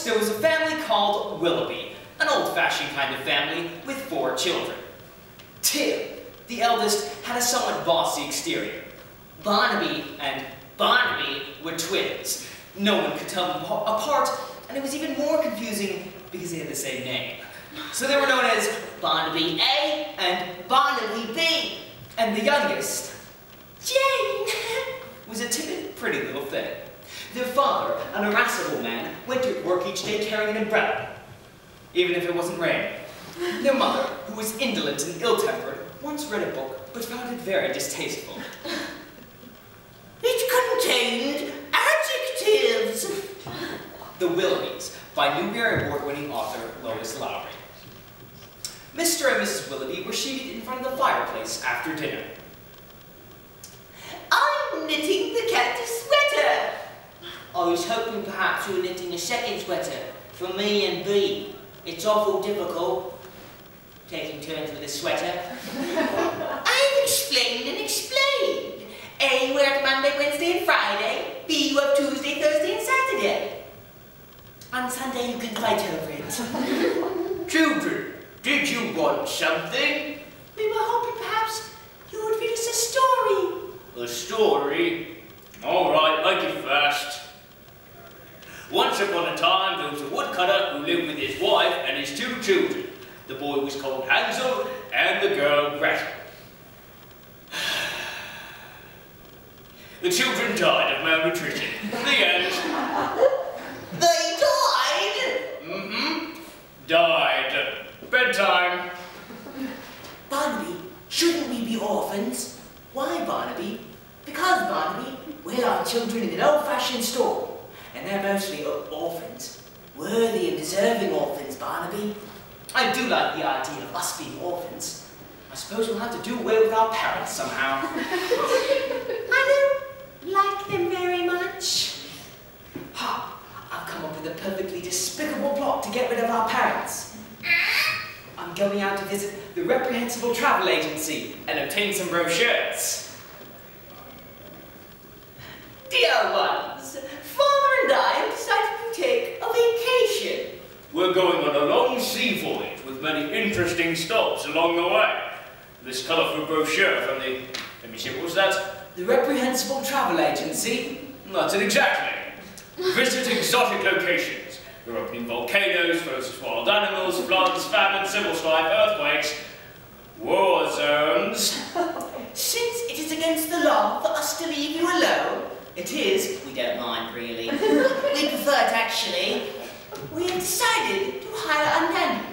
Once there was a family called Willoughby, an old-fashioned kind of family with 4 children. Tim, the eldest, had a somewhat bossy exterior. Barnaby and Barnaby were twins. No one could tell them apart, and it was even more confusing because they had the same name. So they were known as Barnaby A and Barnaby B. And the youngest, Jane, was a timid, pretty little thing. Their father, an irascible man, went to work each day carrying an umbrella, even if it wasn't raining. Their mother, who was indolent and ill-tempered, once read a book, but found it very distasteful. It contained adjectives. The Willoughbys, by Newbery Award-winning author Lois Lowry. Mr. and Mrs. Willoughby were seated in front of the fireplace after dinner. I'm knitting the cactus sweater. I was hoping perhaps you were knitting a second sweater for me and Bee. It's awful difficult, taking turns with a sweater. I've explained and explained. A, you wear it Monday, Wednesday, and Friday. B, you have Tuesday, Thursday, and Saturday. On Sunday, you can fight over it. Children, did you want something? We were hoping perhaps you would read us a story. A story? All right, make it fast. Once upon a time, there was a woodcutter who lived with his wife and his 2 children. The boy was called Hansel and the girl Gretel. The children died of malnutrition. The end. They died? Mm-hmm. Died. Bedtime. Barnaby, shouldn't we be orphans? Why, Barnaby? Because, Barnaby, we're our children in an old-fashioned story, and they're mostly orphans. Worthy and deserving orphans, Barnaby. I do like the idea of us being orphans. I suppose we'll have to do away with our parents somehow. I don't like them very much. Ha! I've come up with a perfectly despicable plot to get rid of our parents. I'm going out to visit the reprehensible travel agency and obtain some brochures. Dear ones, Father and I have decided to take a vacation. We're going on a long sea voyage with many interesting stops along the way. This colourful brochure from the... Let me see, what was that? The reprehensible travel agency? That's it exactly. Visit exotic locations. We're opening volcanoes, ferocious wild animals, floods, famine, civil strife, earthquakes, war zones. Since it is against the law for us to leave you alone, it is, we don't mind really. We prefer it actually. We have decided to hire a nanny.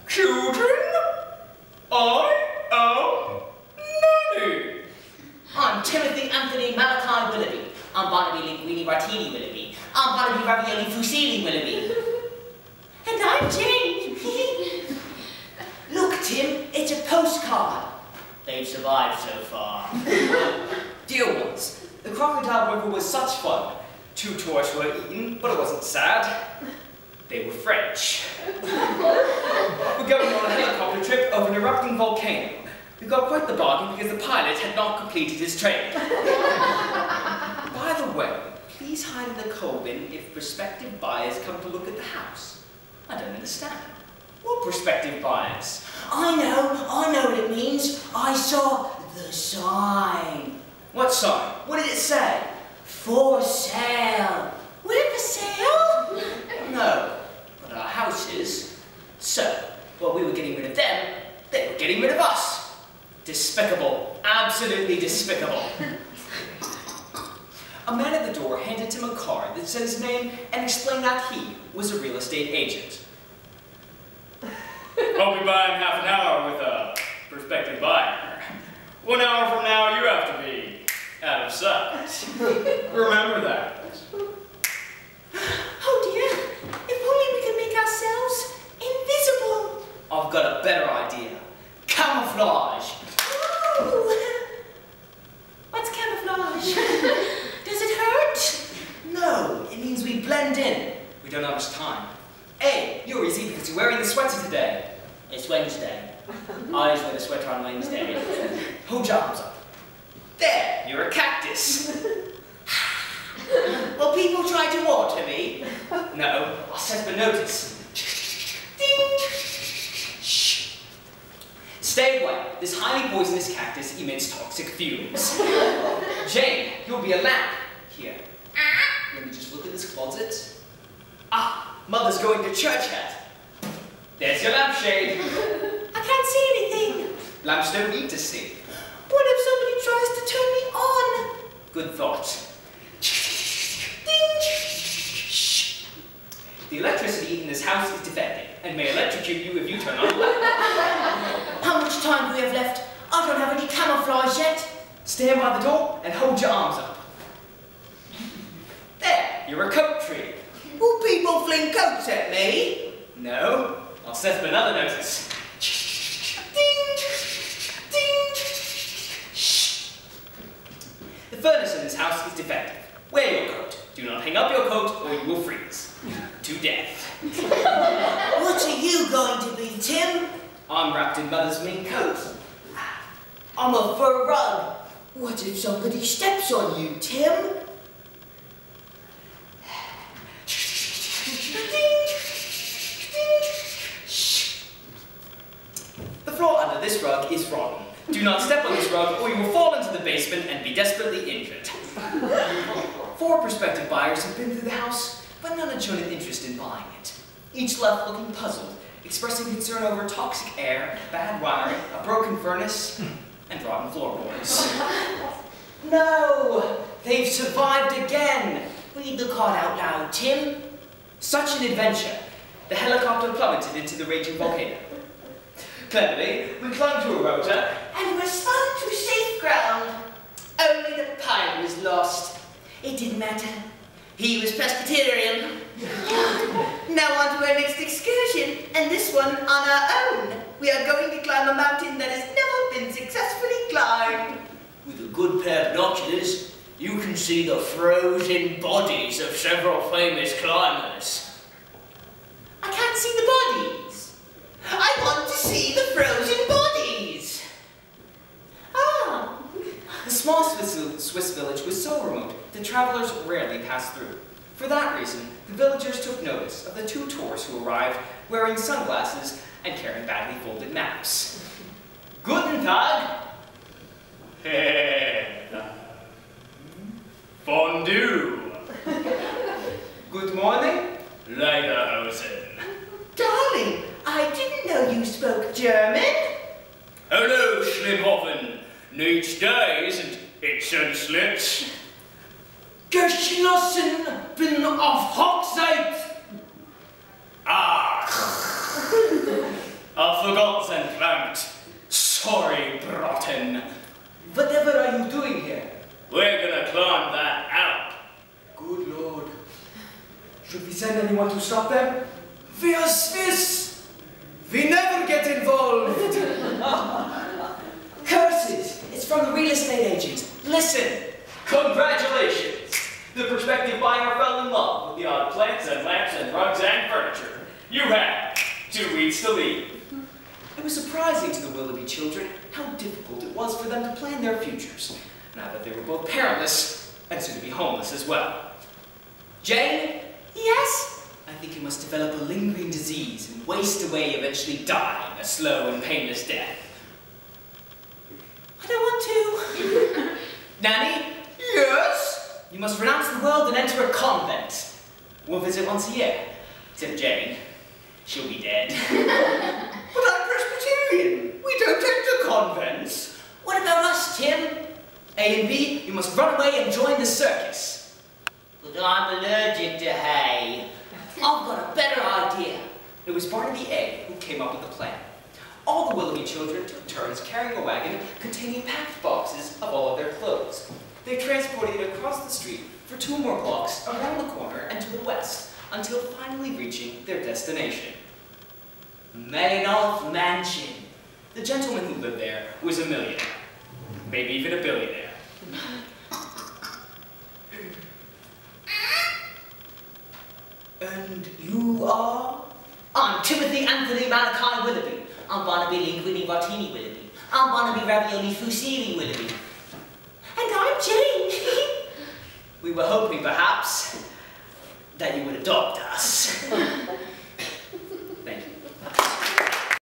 Children, I am nanny. I'm Timothy Anthony Malachi Willoughby. I'm Barnaby Linguini Martini Willoughby. I'm Barnaby Ravioli Fusilli Willoughby. And I'm Jane. Look, Tim, it's a postcard. They've survived so far. Dear ones, the Crocodile River was such fun. 2 tourists were eaten, but it wasn't sad. They were French. We're going on a helicopter trip over an erupting volcano. We got quite the bargain because the pilot had not completed his training. By the way, please hide in the coal bin if prospective buyers come to look at the house. I don't understand. What prospective buyers? I know what it means. I saw the sign. What sign? What did it say? For sale. We're for sale? No, but our house is. So, while we were getting rid of them, they were getting rid of us. Despicable. Absolutely despicable. A man at the door handed him a card that said his name and explained that he was a real estate agent. I'll be by in half an hour with a prospective buyer. 1 hour from now, you have to be out of sight. Remember that. Oh dear, if only we could make ourselves invisible. I've got a better idea. Camouflage. Ooh. What's camouflage? Does it hurt? No, it means we blend in. We don't have much time. Hey, you're easy because you're wearing the sweater today. It's Wednesday. I always wear the sweater on Wednesday. Hold your arms up. There, you're a cactus. Will people try to water me? No, I'll set the notice. Ding! Shh. Stay away. This highly poisonous cactus emits toxic fumes. Jane, you'll be a lamp. Here. Let me just look at this closet. Ah, Mother's going to church hat. There's your lampshade. I can't see anything. Lamps don't need to see. What if somebody tries to turn me on? Good thought. Ding! Shh. The electricity in this house is defective and may electrocute you if you turn on the lamp. How much time do we have left? I don't have any camouflage yet. Stand by the door and hold your arms up. There, you're a coat tree. Will people fling coats at me? No, I'll set up another notice. Ding! Ding! Shh. The furnace in this house is defective. Wear your coat. Do not hang up your coat or you will freeze. To death. What are you going to be, Tim? I'm wrapped in Mother's mink coat. I'm a fur rug. What if somebody steps on you, Tim? The floor under this rug is rotten. Do not step on this rug or you will fall into the basement and be desperately injured. 4 prospective buyers have been through the house, but none had shown an interest in buying it. Each left looking puzzled, expressing concern over toxic air, bad wiring, a broken furnace, and rotten floorboards. No! They've survived again! Read the card out loud, Tim. Such an adventure. The helicopter plummeted into the raging volcano. Cleverly, we clung to a rotor, And we're slung to safe ground. Only the pilot was lost. It didn't matter. He was Presbyterian. Now on to our next excursion, and this one on our own. We are going to climb a mountain that has never been successfully climbed. With a good pair of binoculars, you can see the frozen bodies of several famous climbers. I can't see the bodies. I want to see the frozen bodies. Ah. the small Swiss village was so remote that travelers rarely passed through. For that reason, the villagers took notice of the 2 tourists who arrived wearing sunglasses and carrying badly folded maps. Guten Tag! Fondue. Good morning. Lederhosen. Darling, I didn't know you spoke German. Hello, Schlimmhoffen. Needs days and it's and slits. Geschlossen bin auf Hochzeit. Ah. I forgot then, Plant. Sorry, Brotten. Whatever are you doing here? We're gonna climb that Alp. Good Lord. Should we send anyone to stop them? We are Swiss. We never get involved. Curses! It's from the real estate agent. Listen. Congratulations! The prospective buyer fell in love with the odd plants and lamps and rugs and furniture. You have 2 weeks to leave. It was surprising to the Willoughby children how difficult it was for them to plan their futures, now that they were both parentless and soon to be homeless as well. Jane? Yes? I think you must develop a lingering disease and waste away, eventually dying a slow and painless death. I don't want to. Nanny? Yes? You must renounce the world and enter a convent. We'll visit once a year. Except Jane. She'll be dead. But I'm Presbyterian. We don't enter convents. What about us, Tim? A and B, you must run away and join the circus. But I'm allergic to hay. I've got a better idea. It was Barnaby A who came up with the plan. All the Willoughby children took turns carrying a wagon containing packed boxes of all of their clothes. They transported it across the street for 2 more blocks around the corner and to the west, until finally reaching their destination. Maynolf Mansion. The gentleman who lived there was a millionaire. Maybe even a billionaire. And you are? I'm Timothy Anthony Malachi Willoughby. I'm Barnaby Linguini Martini Willoughby. I'm Barnaby Ravioli Fusilli Willoughby. And I'm Jane. We were hoping, perhaps, that you would adopt us.